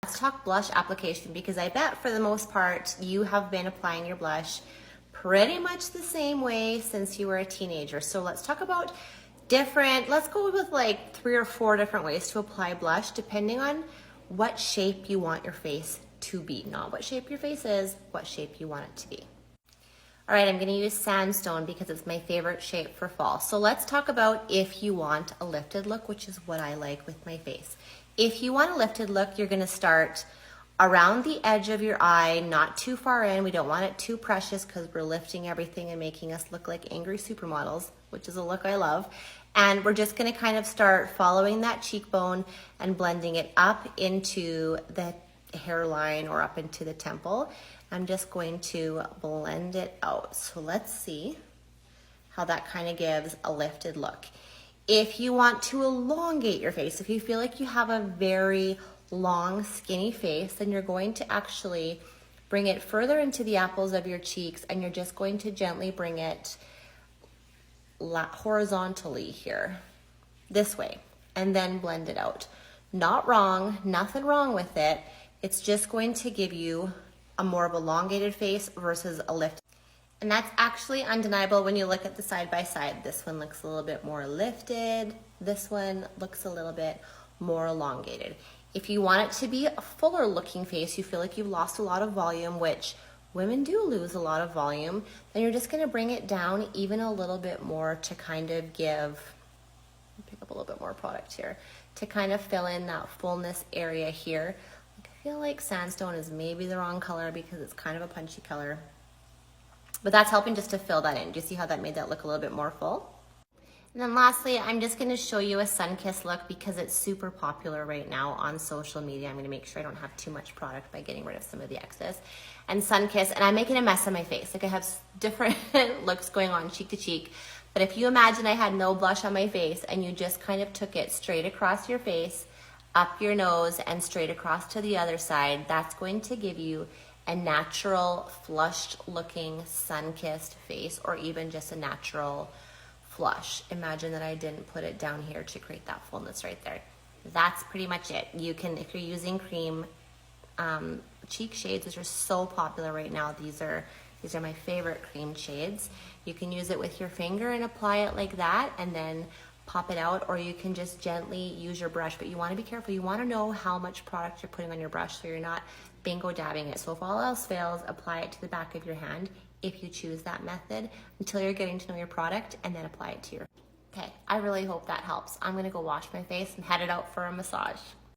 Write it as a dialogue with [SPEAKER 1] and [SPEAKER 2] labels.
[SPEAKER 1] Let's talk blush application, because I bet for the most part you have been applying your blush pretty much the same way since you were a teenager. So let's talk about let's go with like 3 or 4 different ways to apply blush depending on what shape you want your face to be. Not what shape your face is, what shape you want it to be. All right, I'm gonna use sandstone because it's my favorite shape for fall. So let's talk about if you want a lifted look, which is what I like with my face. If you want a lifted look, you're gonna start around the edge of your eye, not too far in. We don't want it too precious because we're lifting everything and making us look like angry supermodels, which is a look I love. And we're just gonna kind of start following that cheekbone and blending it up into the hairline or up into the temple. I'm just going to blend it out. So let's see how that kind of gives a lifted look. If you want to elongate your face, if you feel like you have a very long, skinny face, then you're going to actually bring it further into the apples of your cheeks, and you're just going to gently bring it horizontally here, this way, and then blend it out. Not wrong, nothing wrong with it. It's just going to give you a more of elongated face versus a lift. And that's actually undeniable when you look at the side by side. This one looks a little bit more lifted. This one looks a little bit more elongated. If you want it to be a fuller looking face, you feel like you've lost a lot of volume, which women do lose a lot of volume, then you're just gonna bring it down even a little bit more to kind of pick up a little bit more product here, to kind of fill in that fullness area here. I feel like sandstone is maybe the wrong color because it's kind of a punchy color, but that's helping just to fill that in. Do you see how that made that look a little bit more full? And then lastly, I'm just gonna show you a sun-kissed look because it's super popular right now on social media. I'm gonna make sure I don't have too much product by getting rid of some of the excess. And sun-kissed, and I'm making a mess of my face. Like I have different looks going on cheek to cheek. But if you imagine I had no blush on my face and you just kind of took it straight across your face, up your nose, and straight across to the other side, that's going to give you a natural, flushed looking, sun-kissed face, or even just a natural flush. Imagine that I didn't put it down here to create that fullness right there. That's pretty much it. You can, if you're using cream cheek shades, which are so popular right now, these are my favorite cream shades. You can use it with your finger and apply it like that and then pop it out, or you can just gently use your brush, but you want to be careful. You want to know how much product you're putting on your brush so you're not bingo dabbing it. So if all else fails, apply it to the back of your hand if you choose that method until you're getting to know your product, and then apply it to your. Okay, I really hope that helps. I'm gonna go wash my face and head it out for a massage.